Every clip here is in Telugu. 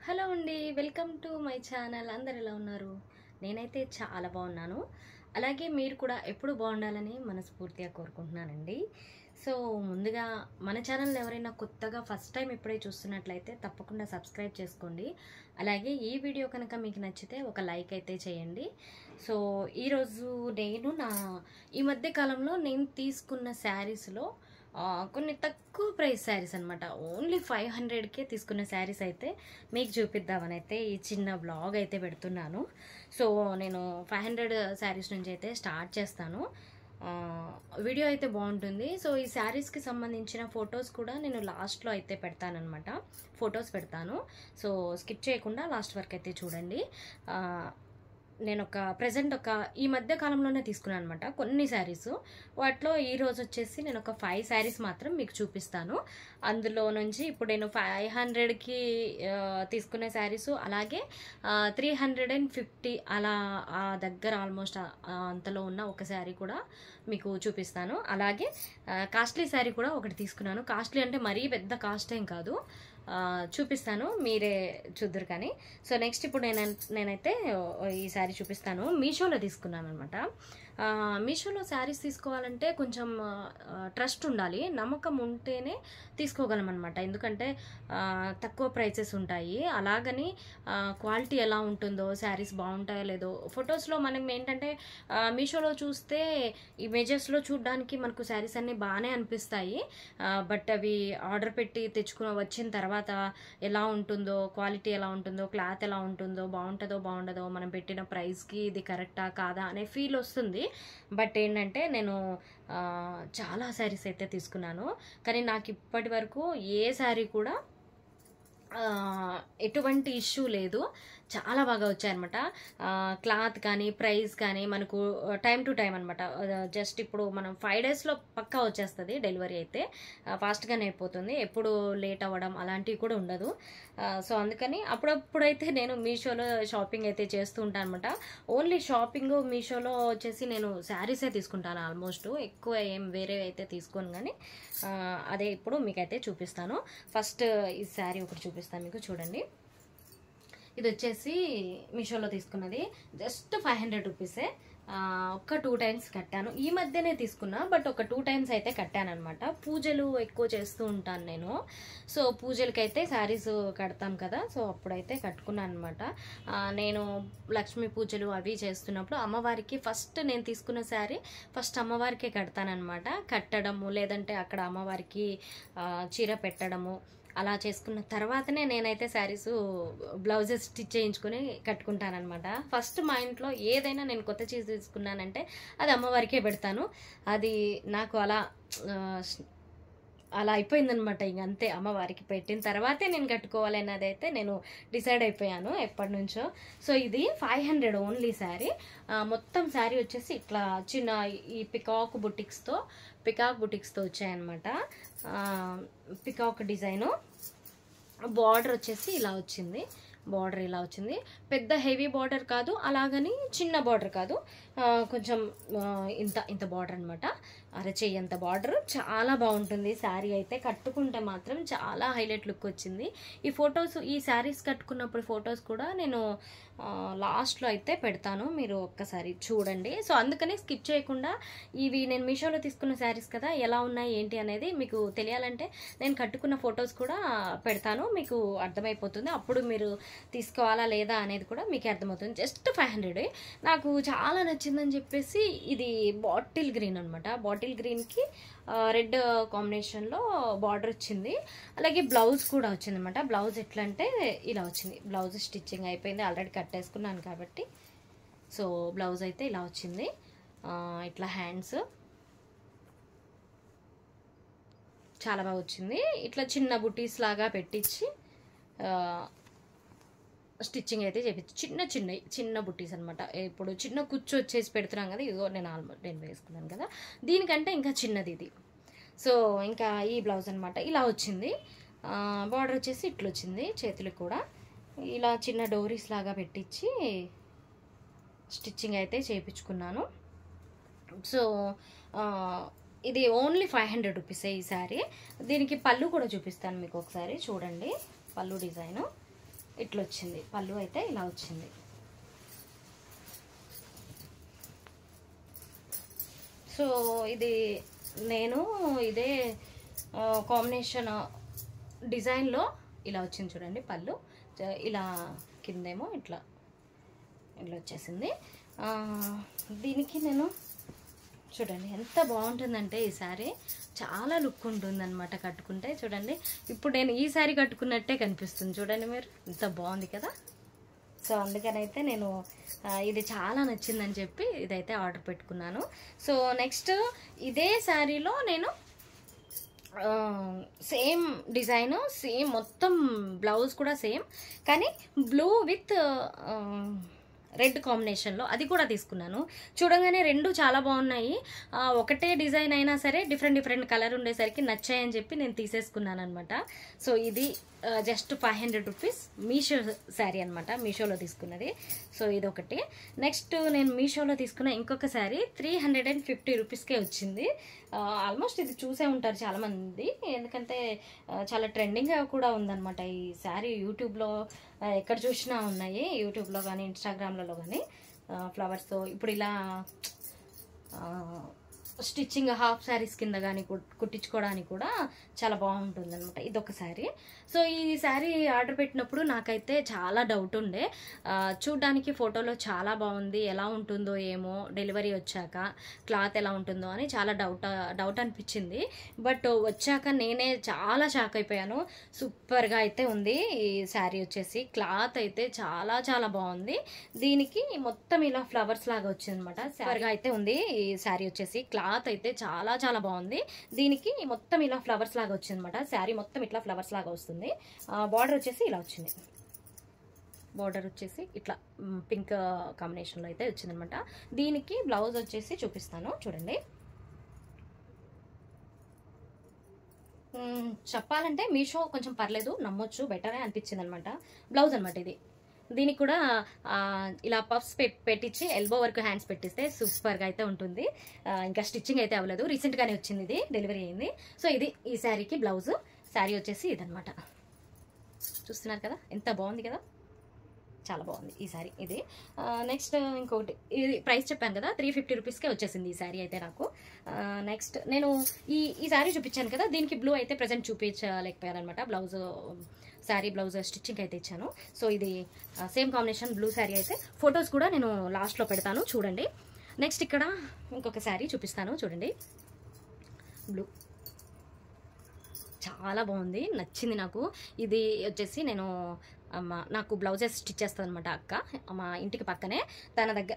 హలో అండి, వెల్కమ్ టు మై ఛానల్. అందరు ఎలా ఉన్నారు? నేనైతే చాలా బాగున్నాను. అలాగే మీరు కూడా ఎప్పుడు బాగుండాలని మనస్ఫూర్తిగా కోరుకుంటున్నానండి. సో ముందుగా మన ఛానల్ ఎవరైనా కొత్తగా ఫస్ట్ టైం ఇప్పుడే చూస్తున్నట్లయితే తప్పకుండా సబ్స్క్రైబ్ చేసుకోండి. అలాగే ఈ వీడియో కనుక మీకు నచ్చితే ఒక లైక్ అయితే చేయండి. సో ఈరోజు ఈ మధ్య కాలంలో నేను తీసుకున్న శారీస్లో కొన్ని తక్కువ ప్రైస్ శారీస్ అనమాట. ఓన్లీ 500కే తీసుకున్న శారీస్ అయితే మీకు చూపిద్దామని అయితే ఈ చిన్న బ్లాగ్ అయితే పెడుతున్నాను. సో నేను 500 శారీస్ నుంచి అయితే స్టార్ట్ చేస్తాను. వీడియో అయితే బాగుంటుంది. సో ఈ శారీస్కి సంబంధించిన ఫొటోస్ కూడా నేను లాస్ట్లో అయితే పెడతానమాట. ఫొటోస్ పెడతాను. సో స్కిప్ చేయకుండా లాస్ట్ వరకు అయితే చూడండి. నేను ప్రెజెంట్ ఈ మధ్య కాలంలోనే తీసుకున్నాను అనమాట కొన్ని శారీస్. వాటిలో ఈరోజు వచ్చేసి నేను 5 శారీస్ మాత్రం మీకు చూపిస్తాను. అందులో నుంచి ఇప్పుడు నేను 500కి తీసుకునే శారీస్, అలాగే 350 అలా దగ్గర ఆల్మోస్ట్ అంతలో ఉన్న ఒక శారీ కూడా మీకు చూపిస్తాను. అలాగే కాస్ట్లీ శారీ కూడా ఒకటి తీసుకున్నాను. కాస్ట్లీ అంటే మరీ పెద్ద కాస్ట్ ఏం కాదు, చూపిస్తాను, మీరే చూద్దరు కానీ. సో నెక్స్ట్ ఇప్పుడు నేనైతే ఈ శారీ చూపిస్తాను. మీషోలో తీసుకున్నాను అనమాట. మీషోలో శారీస్ తీసుకోవాలంటే కొంచెం ట్రస్ట్ ఉండాలి, నమ్మకం ఉంటేనే తీసుకోగలం అనమాట. ఎందుకంటే తక్కువ ప్రైసెస్ ఉంటాయి. అలాగని క్వాలిటీ ఎలా ఉంటుందో, శారీస్ బాగుంటాయో లేదో ఫొటోస్లో మనం ఏంటంటే మీషోలో చూస్తే ఇమేజెస్లో చూడడానికి మనకు శారీస్ అన్నీ బాగానే అనిపిస్తాయి. బట్ అవి ఆర్డర్ పెట్టి వచ్చిన తర్వాత ఎలా ఉంటుందో, క్వాలిటీ ఎలా ఉంటుందో, క్లాత్ ఎలా ఉంటుందో, బాగుంటుందో బాగుండదో, మనం పెట్టిన ప్రైస్కి ఇది కరెక్టా కాదా అనే ఫీల్ వస్తుంది. బట్ ఏంటంటే నేను చాలా శారీస్ అయితే తీసుకున్నాను, కానీ నాకు ఇప్పటి వరకు ఏ శారీ కూడా ఎటువంటి ఇష్యూ లేదు. చాలా బాగా వచ్చాయన్నమాట. క్లాత్ కానీ ప్రైస్ కానీ మనకు టైం టు టైం అనమాట. జస్ట్ ఇప్పుడు మనం 5 డేస్లో పక్కా వచ్చేస్తుంది. డెలివరీ అయితే ఫాస్ట్గానే అయిపోతుంది. ఎప్పుడు లేట్ అవ్వడం అలాంటివి కూడా ఉండదు. సో అందుకని అప్పుడప్పుడైతే నేను మీషోలో షాపింగ్ అయితే చేస్తూ ఉంటాను అనమాట. ఓన్లీ షాపింగ్ మీషోలో వచ్చేసి నేను శారీసే తీసుకుంటాను ఆల్మోస్ట్. ఎక్కువ ఏం వేరే అయితే తీసుకోను, కానీ అదే ఇప్పుడు మీకైతే చూపిస్తాను. ఫస్ట్ ఈ శారీ ఒకటి చూపిస్తాను మీకు, చూడండి. ఇది వచ్చేసి మీషోలో తీసుకున్నది. జస్ట్ 500 రూపీసే. 2 టైమ్స్ కట్టాను. ఈ మధ్యనే తీసుకున్నా, బట్ 2 టైమ్స్ అయితే కట్టాను అనమాట. పూజలు ఎక్కువ చేస్తూ ఉంటాను నేను. సో పూజలకైతే శారీస్ కడతాం కదా, సో అప్పుడైతే కట్టుకున్నాను అనమాట. నేను లక్ష్మీ పూజలు అవి చేస్తున్నప్పుడు అమ్మవారికి ఫస్ట్ నేను తీసుకున్న శారీ ఫస్ట్ అమ్మవారికే కడతానమాట. కట్టడము, లేదంటే అక్కడ అమ్మవారికి చీర పెట్టడము అలా చేసుకున్న తర్వాతనే నేనైతే శారీస్ బ్లౌజెస్ స్టిచ్ చేయించుకొని కట్టుకుంటానమాట. ఫస్ట్ మా ఇంట్లో ఏదైనా నేను కొత్త చీర తీసుకున్నానంటే అది అమ్మవారికే పెడతాను. అది నాకు అలా అయిపోయిందనమాట. ఇంక అంతే, అమ్మవారికి పెట్టిన తర్వాతే నేను కట్టుకోవాలి అన్నది అయితే నేను డిసైడ్ అయిపోయాను ఎప్పటి నుంచో. సో ఇది 500 ఓన్లీ శారీ. మొత్తం శారీ వచ్చేసి ఇట్లా చిన్న ఈ పికాక్ బుటిక్స్తో వచ్చాయన్నమాట. Peacock design. బార్డర్ వచ్చేసి ఇలా వచ్చింది. పెద్ద హెవీ బార్డర్ కాదు, అలాగని చిన్న బార్డర్ కాదు, కొంచెం ఇంత బార్డర్ అనమాట. అరచేయంత బార్డర్. చాలా బాగుంటుంది శారీ అయితే. కట్టుకుంటే మాత్రం చాలా హైలైట్ లుక్ వచ్చింది. ఈ శారీస్ కట్టుకున్నప్పుడు ఫొటోస్ కూడా నేను లాస్ట్లో అయితే పెడతాను, మీరు ఒక్కసారి చూడండి. సో అందుకని స్కిప్ చేయకుండా, ఇవి నేను మీషోలో తీసుకున్న శారీస్ కదా, ఎలా ఉన్నాయి ఏంటి అనేది మీకు తెలియాలంటే నేను కట్టుకున్న ఫొటోస్ కూడా పెడతాను, మీకు అర్థమైపోతుంది. అప్పుడు మీరు తీసుకోవాలా లేదా అనేది కూడా మీకు అర్థమవుతుంది. జస్ట్ 500. నాకు చాలా నచ్చిందని చెప్పేసి ఇది బాటిల్ గ్రీన్ అనమాట. బాటిల్ గ్రీన్కి రెడ్ కాంబినేషన్లో బార్డర్ వచ్చింది. అలాగే బ్లౌజ్ కూడా వచ్చింది అనమాట. బ్లౌజ్ ఎట్లా అంటే ఇలా వచ్చింది. బ్లౌజ్ స్టిచ్చింగ్ అయిపోయింది, ఆల్రెడీ కట్టేసుకున్నాను కాబట్టి. సో బ్లౌజ్ అయితే ఇలా వచ్చింది. ఇట్లా హ్యాండ్స్ చాలా బాగా వచ్చింది. ఇట్లా చిన్న బుటీస్ లాగా పెట్టించి స్టిచ్చింగ్ అయితే చేపించి చిన్న బుట్టీస్ అనమాట. ఇప్పుడు చిన్న కుచ్చు వచ్చేసి పెడుతున్నాం కదా, ఇదిగో నేను వేసుకున్నాను కదా, దీనికంటే ఇంకా చిన్నది ఇది. సో ఇంకా ఈ బ్లౌజ్ అనమాట ఇలా వచ్చింది. బార్డర్ వచ్చేసి ఇట్లా వచ్చింది. చేతులకు కూడా ఇలా చిన్న డోరీస్ లాగా పెట్టించి స్టిచ్చింగ్ అయితే చేయించుకున్నాను. సో ఇది ఓన్లీ 500 రూపీసే ఈ శారీ. దీనికి పళ్ళు కూడా చూపిస్తాను మీకు, ఒకసారి చూడండి. పళ్ళు డిజైను ఇట్లా వచ్చింది. పళ్ళు అయితే ఇలా వచ్చింది. సో ఇది నేను ఇదే కాంబినేషన్ డిజైన్లో ఇలా వచ్చింది చూడండి. పళ్ళు ఇలా కిందేమో ఇట్లా ఇట్లా వచ్చేసింది. దీనికి నేను చూడండి ఎంత బాగుంటుందంటే ఈ శారీ చాలా లుక్ ఉంటుందన్నమాట కట్టుకుంటే. చూడండి ఇప్పుడు నేను ఈ శారీ కట్టుకున్నట్టే కనిపిస్తుంది చూడండి మీరు, ఎంత బాగుంది కదా. సో అందుకనైతే నేను ఇది చాలా నచ్చిందని చెప్పి ఇదైతే ఆర్డర్ పెట్టుకున్నాను. సో నెక్స్ట్ ఇదే శారీలో నేను సేమ్ డిజైన్, సేమ్ మొత్తం బ్లౌజ్ కూడా సేమ్, కానీ బ్లూ విత్ రెడ్ కాంబినేషన్లో అది కూడా తీసుకున్నాను. చూడగానే రెండు చాలా బాగున్నాయి. ఒకటే డిజైన్ అయినా సరే డిఫరెంట్ డిఫరెంట్ కలర్ ఉండేసరికి నచ్చాయని చెప్పి నేను తీసేసుకున్నాను అనమాట. సో ఇది జస్ట్ 500 రూపీస్ మీషో శారీ అనమాట, మీషోలో తీసుకున్నది. సో ఇది ఒకటి. నెక్స్ట్ నేను మీషోలో తీసుకున్న ఇంకొక శారీ 350 రూపీస్కే వచ్చింది. ఆల్మోస్ట్ ఇది చూసే ఉంటారు చాలామంది, ఎందుకంటే చాలా ట్రెండింగ్గా కూడా ఉందన్నమాట ఈ శారీ. యూట్యూబ్లో ఎక్కడ చూసినా ఉన్నాయి, యూట్యూబ్లో కానీ ఇన్స్టాగ్రామ్లలో కానీ ఫ్లవర్స్తో. ఇప్పుడు ఇలా స్టిచ్చింగ్ హాఫ్ శారీస్ కింద కానీ కుట్టించుకోవడానికి కూడా చాలా బాగుంటుంది అనమాట ఇదొక శారీ. సో ఈ శారీ ఆర్డర్ పెట్టినప్పుడు నాకైతే చాలా డౌట్ ఉండే, చూడ్డానికి ఫోటోలో చాలా బాగుంది, ఎలా ఉంటుందో ఏమో డెలివరీ వచ్చాక క్లాత్ ఎలా ఉంటుందో అని చాలా డౌట్ అనిపించింది. బట్ వచ్చాక నేనే చాలా షాక్ అయిపోయాను. సూపర్గా అయితే ఉంది ఈ శారీ వచ్చేసి. క్లాత్ అయితే చాలా చాలా బాగుంది. దీనికి మొత్తం ఇలా ఫ్లవర్స్ లాగా వచ్చింది అనమాట. సూపర్గా అయితే ఉంది ఈ శారీ వచ్చేసి. క్లాత్ అయితే చాలా చాలా బాగుంది. దీనికి మొత్తం ఇలా ఫ్లవర్స్ లాగా వచ్చింది అనమాట. శారీ మొత్తం ఇట్లా ఫ్లవర్స్ లాగా వస్తుంది. బార్డర్ వచ్చేసి ఇలా వచ్చింది. బార్డర్ వచ్చేసి ఇట్లా పింక్ కాంబినేషన్లో అయితే వచ్చిందనమాట. దీనికి బ్లౌజ్ వచ్చేసి చూపిస్తాను చూడండి. చెప్పాలంటే మీషో కొంచెం పర్లేదు, నమ్మొచ్చు, బెటరే అనిపించింది అనమాట. బ్లౌజ్ అనమాట ఇది. దీనికి కూడా ఇలా పఫ్స్ పెట్టించి ఎల్బో వరకు హ్యాండ్స్ పెట్టిస్తే సూపర్గా అయితే ఉంటుంది. ఇంకా స్టిచ్చింగ్ అయితే అవ్వలేదు, రీసెంట్గానే వచ్చింది, ఇది డెలివరీ అయింది. సో ఇది ఈ శారీకి బ్లౌజ్. శారీ వచ్చేసి ఇదనమాట. చూస్తున్నారు కదా ఎంత బాగుంది కదా, చాలా బాగుంది ఈ శారీ ఇది. నెక్స్ట్ ఇంకొకటి, ఇది ప్రైస్ చెప్పాను కదా 350 రూపీస్కే వచ్చేసింది ఈ శారీ అయితే నాకు. నెక్స్ట్ నేను ఈ శారీ చూపించాను కదా, దీనికి బ్లూ అయితే ప్రజెంట్ చూపించలేకపోయాను అనమాట. బ్లౌజ్ శారీ బ్లౌజ్ స్టిచ్చింగ్ అయితే ఇచ్చాను. సో ఇది సేమ్ కాంబినేషన్ బ్లూ శారీ అయితే. ఫొటోస్ కూడా నేను లాస్ట్లో పెడతాను చూడండి. నెక్స్ట్ ఇక్కడ ఇంకొక శారీ చూపిస్తాను చూడండి. బ్లూ చాలా బాగుంది, నచ్చింది నాకు. ఇది వచ్చేసి నేను నాకు బ్లౌజెస్ స్టిచ్ చేస్తుంది అనమాట అక్క, మా ఇంటికి పక్కనే.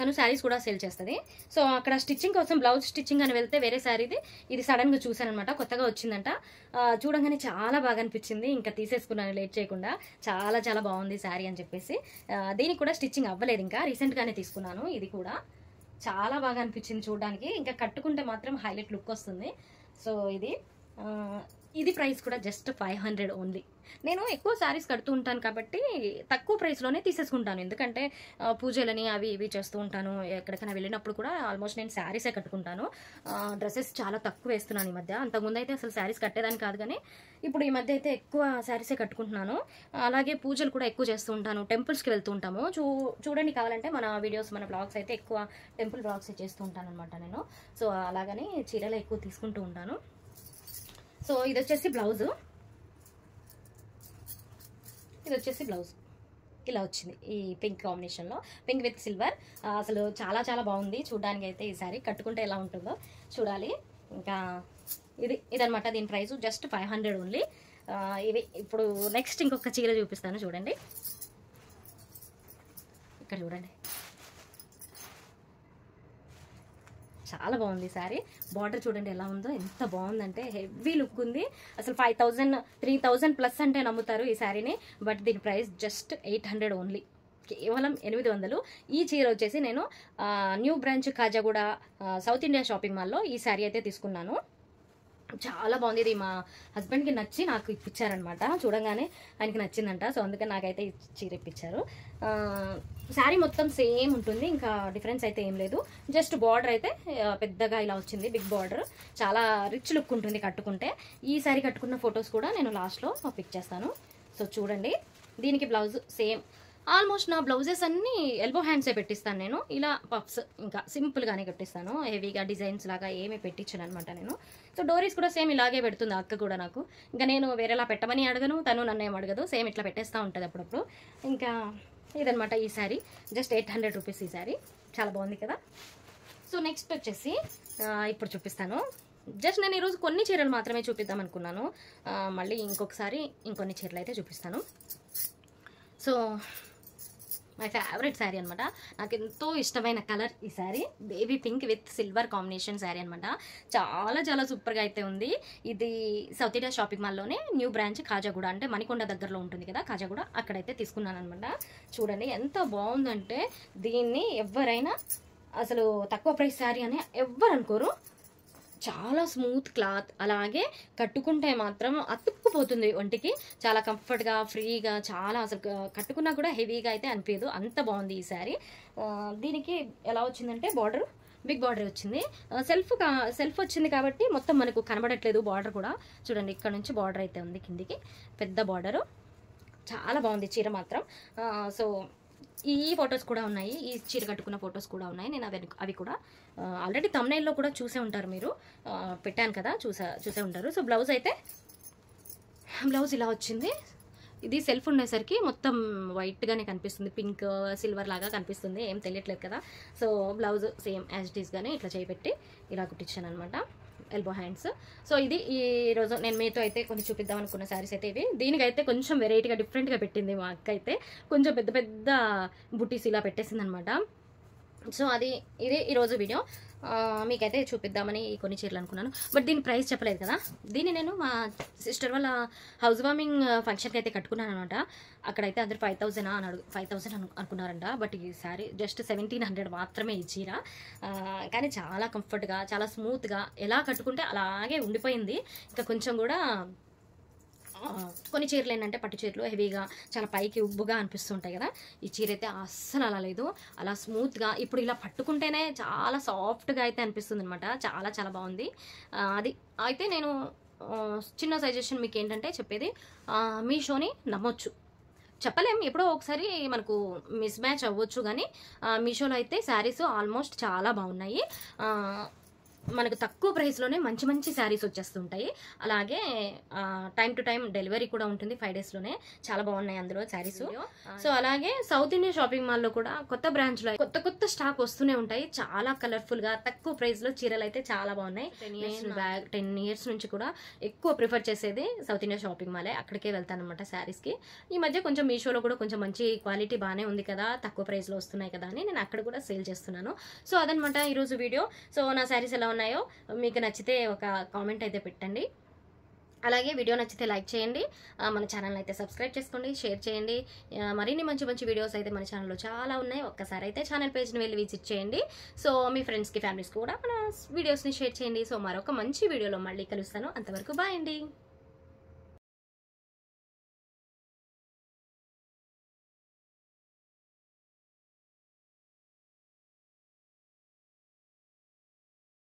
తను శారీస్ కూడా సేల్ చేస్తుంది. సో అక్కడ స్టిచ్చింగ్ కోసం బ్లౌజ్ స్టిచ్చింగ్ అని వెళ్తే వేరే శారీది ఇది సడన్గా చూసాను అనమాట, కొత్తగా వచ్చిందంట. చూడంగానే చాలా బాగా అనిపించింది, ఇంకా తీసేసుకున్నాను లేట్ చేయకుండా. చాలా చాలా బాగుంది శారీ అని చెప్పేసి. దీనికి కూడా స్టిచ్చింగ్ అవ్వలేదు, ఇంకా రీసెంట్గానే తీసుకున్నాను. ఇది కూడా చాలా బాగా అనిపించింది చూడడానికి, ఇంకా కట్టుకుంటే మాత్రం హైలైట్ లుక్ వస్తుంది. సో ఇది ప్రైస్ కూడా జస్ట్ 500 ఓన్లీ. నేను ఎక్కువ శారీస్ కడుతూ ఉంటాను కాబట్టి తక్కువ ప్రైస్లోనే తీసేసుకుంటాను, ఎందుకంటే పూజలని అవి ఇవి చేస్తూ ఉంటాను. ఎక్కడికైనా వెళ్ళినప్పుడు కూడా ఆల్మోస్ట్ నేను శారీసే కట్టుకుంటాను. డ్రెస్సెస్ చాలా తక్కువ వేస్తున్నాను ఈ మధ్య. అంతకుముందు అయితే అసలు శారీస్ కట్టేదాన్ని కాదు, కానీ ఇప్పుడు ఈ మధ్య అయితే ఎక్కువ శారీసే కట్టుకుంటున్నాను. అలాగే పూజలు కూడా ఎక్కువ చేస్తూ ఉంటాను, టెంపుల్స్కి వెళ్తూ ఉంటాము. చూడండి కావాలంటే మన వీడియోస్, మన బ్లాగ్స్ అయితే ఎక్కువ టెంపుల్ బ్లాగ్స్ చేస్తూ ఉంటాను అనమాట నేను. సో అలాగని చీరలు ఎక్కువ తీసుకుంటూ ఉంటాను. సో ఇది వచ్చేసి బ్లౌజు, ఇది వచ్చేసి బ్లౌజ్ ఇలా వచ్చింది ఈ పింక్ కాంబినేషన్లో, పింక్ విత్ సిల్వర్. అసలు చాలా చాలా బాగుంది చూడడానికి అయితే. ఈ సారీ కట్టుకుంటే ఎలా ఉంటుందో చూడాలి. ఇంకా ఇదనమాట, దీని ప్రైస్ జస్ట్ 500 ఓన్లీ. ఇవి ఇప్పుడు నెక్స్ట్ ఇంకొక చీర చూపిస్తాను చూడండి. ఇక్కడ చూడండి, చాలా బాగుంది శారీ. బార్డర్ చూడండి ఎలా ఉందో, ఎంత బాగుందంటే హెవీ లుక్ ఉంది. అసలు 5000 3000 ప్లస్ అంటే నమ్ముతారు ఈ శారీని. బట్ దీని ప్రైస్ జస్ట్ 800 ఓన్లీ, కేవలం 800. ఈ చీర వచ్చేసి నేను new branch Khajaguda south India shopping మాల్లో ఈ శారీ అయితే తీసుకున్నాను. చాలా బాగుంది. ఇది మా హస్బెండ్కి నచ్చి నాకు ఇప్పించారనమాట. చూడంగానే ఆయనకి నచ్చిందంట, సో అందుకని నాకైతే చీర ఇప్పించారు. శారీ మొత్తం సేమ్ ఉంటుంది, ఇంకా డిఫరెన్స్ అయితే ఏం లేదు. జస్ట్ బార్డర్ అయితే పెద్దగా ఇలా వచ్చింది, బిగ్ బార్డర్. చాలా రిచ్ లుక్ ఉంటుంది కట్టుకుంటే. ఈ శారీ కట్టుకున్న ఫొటోస్ కూడా నేను లాస్ట్లో పిక్ చేస్తాను. సో చూడండి, దీనికి బ్లౌజ్ సేమ్. ఆల్మోస్ట్ నా బ్లౌజెస్ అన్నీ ఎల్బో హ్యాండ్సే పెట్టిస్తాను నేను. ఇలా పఫ్స్ ఇంకా సింపుల్గానే కట్టిస్తాను, హెవీగా డిజైన్స్ లాగా ఏమీ పెట్టించాను అనమాట నేను. సో డోరీస్ కూడా సేమ్ ఇలాగే పెడుతుంది అక్క కూడా నాకు. ఇంకా నేను వేరేలా పెట్టమని అడగను, తను నన్ను ఏం అడగదు, సేమ్ ఇట్లా పెట్టేస్తూ ఉంటుంది అప్పుడప్పుడు. ఇంకా ఇదనమాట ఈ శారీ. జస్ట్ 800 రూపీస్ ఈ శారీ. చాలా బాగుంది కదా. సో నెక్స్ట్ వచ్చేసి ఇప్పుడు చూపిస్తాను. జస్ట్ నేను ఈరోజు కొన్ని చీరలు మాత్రమే చూపిద్దాం అనుకున్నాను, మళ్ళీ ఇంకొకసారి ఇంకొన్ని చీరలు అయితే చూపిస్తాను. సో మై ఫేవరెట్ శారీ అనమాట, నాకు ఎంతో ఇష్టమైన కలర్ ఈ sari. Baby pink with silver combination sari అనమాట. చాలా చాలా సూపర్గా అయితే ఉంది. ఇది సౌత్ ఇండియా షాపింగ్ మాల్లోనే న్యూ బ్రాంచ్ కాజాగూడ, అంటే మణికొండ దగ్గరలో ఉంటుంది కదా కాజాగూడ, అక్కడైతే తీసుకున్నాను అనమాట. చూడండి ఎంత బాగుందంటే, దీన్ని ఎవరైనా అసలు తక్కువ ప్రైస్ శారీ అని ఎవ్వరు అనుకోరు. చాలా స్మూత్ క్లాత్, అలాగే కట్టుకుంటే మాత్రం అతుక్కుపోతుంది ఒంటికి. చాలా కంఫర్ట్గా ఫ్రీగా, చాలా అసలు కట్టుకున్నా కూడా హెవీగా అయితే అనిపించదు, అంత బాగుంది ఈ శారీ. దీనికి ఎలా వచ్చిందంటే బార్డర్ బిగ్ బార్డర్ వచ్చింది, సెల్ఫ్ వచ్చింది కాబట్టి మొత్తం మనకు కనబడట్లేదు బార్డర్ కూడా. చూడండి ఇక్కడ నుంచి బార్డర్ అయితే ఉంది కిందికి, పెద్ద బార్డరు. చాలా బాగుంది చీర మాత్రం. సో ఈ ఫొటోస్ కూడా ఉన్నాయి, ఈ చీర కట్టుకున్న ఫొటోస్ కూడా ఉన్నాయి. నేను అవి కూడా ఆల్రెడీ థంబ్నెయిల్లో కూడా చూసే ఉంటారు మీరు, పెట్టాను కదా, చూసే ఉంటారు. సో బ్లౌజ్ ఇలా వచ్చింది. ఇది సెల్ఫ్ ఉండేసరికి మొత్తం వైట్గానే కనిపిస్తుంది, పింక్ సిల్వర్ లాగా కనిపిస్తుంది, ఏం తెలియట్లేదు కదా. So blouse same as it ఈస్గానే ఇట్లా చేపెట్టి ఇలా కుట్టించాను అనమాట, ఎల్బో హ్యాండ్స్. సో ఇది ఈరోజు నేను మీతో అయితే కొన్ని చూపిద్దాం అనుకున్న శారీస్ అయితే ఇవి. దీనికైతే కొంచెం వెరైటీగా డిఫరెంట్గా పెట్టింది మా అక్క అయితే, కొంచెం పెద్ద పెద్ద బుటీస్ ఇలా పెట్టేసింది అనమాట. సో ఇదే ఈరోజు వీడియో. మీకైతే చూపిద్దామని కొన్ని చీరలు అనుకున్నాను, బట్ దీని ప్రైస్ చెప్పలేదు కదా. దీన్ని నేను మా సిస్టర్ వాళ్ళ హౌస్ వార్మింగ్ ఫంక్షన్కి అయితే కట్టుకున్నాను అనమాట. అక్కడైతే అందరు 5,000 అనుకున్నారంట, బట్ ఈ శారీ జస్ట్ 1,700 మాత్రమే ఈ చీర. కానీ చాలా కంఫర్ట్గా, చాలా స్మూత్గా, ఎలా కట్టుకుంటే అలాగే ఉండిపోయింది. ఇంకా కొంచెం కూడా కొన్ని చీరలు ఏంటంటే పట్టు చీరలు హెవీగా చాలా పైకి ఉబ్బుగా అనిపిస్తుంటాయి కదా, ఈ చీర అయితే అస్సలు అలా లేదు, అలా స్మూత్గా. ఇప్పుడు ఇలా పట్టుకుంటేనే చాలా సాఫ్ట్గా అయితే అనిపిస్తుంది అనమాట. చాలా చాలా బాగుంది. అది అయితే నేను చిన్న సజెషన్ మీకు ఏంటంటే చెప్పేది, మీషోని నమ్మొచ్చు, చెప్పలేం, ఎప్పుడో ఒకసారి మనకు మిస్ మ్యాచ్ అవ్వచ్చు, కానీ మీషోలో అయితే శారీస్ ఆల్మోస్ట్ చాలా బాగున్నాయి. మనకు తక్కువ ప్రైస్లోనే మంచి మంచి శారీస్ వచ్చేస్తుంటాయి. అలాగే టైం టు టైం డెలివరీ కూడా ఉంటుంది, 5 డేస్లోనే. చాలా బాగున్నాయి అందులో శారీస్. సో అలాగే సౌత్ ఇండియా షాపింగ్ మాల్లో కూడా కొత్త బ్రాంచ్లో కొత్త స్టాక్ వస్తూనే ఉంటాయి. చాలా కలర్ఫుల్గా తక్కువ ప్రైస్లో చీరలు అయితే చాలా బాగున్నాయి. 10 ఇయర్స్ నుంచి కూడా ఎక్కువ ప్రిఫర్ చేసేది సౌత్ ఇండియా షాపింగ్ మాలే, అక్కడికే వెళ్తాను అనమాట శారీస్కి. ఈ మధ్య కొంచెం మీషోలో కూడా కొంచెం మంచి క్వాలిటీ బాగానే ఉంది కదా, తక్కువ ప్రైస్లో వస్తున్నాయి కదా అని నేను అక్కడ కూడా సేల్ చేస్తున్నాను. సో అదనమాట ఈరోజు వీడియో. సో నా శారీస్ ఎలా ఉన్నాయో మీకు నచ్చితే ఒక కామెంట్ అయితే పెట్టండి. అలాగే వీడియో నచ్చితే లైక్ చేయండి, మన ఛానల్ అయితే సబ్స్క్రైబ్ చేసుకోండి, షేర్ చేయండి. మరిన్ని మంచి మంచి వీడియోస్ అయితే మన ఛానల్లో చాలా ఉన్నాయి. ఒక్కసారి అయితే ఛానల్ పేజ్ని వెళ్ళి విజిట్ చేయండి. సో మీ ఫ్రెండ్స్కి ఫ్యామిలీస్కి కూడా మన వీడియోస్ని షేర్ చేయండి. సో మరొక మంచి వీడియోలో మళ్ళీ కలుస్తాను. అంతవరకు బాయ్ అండి.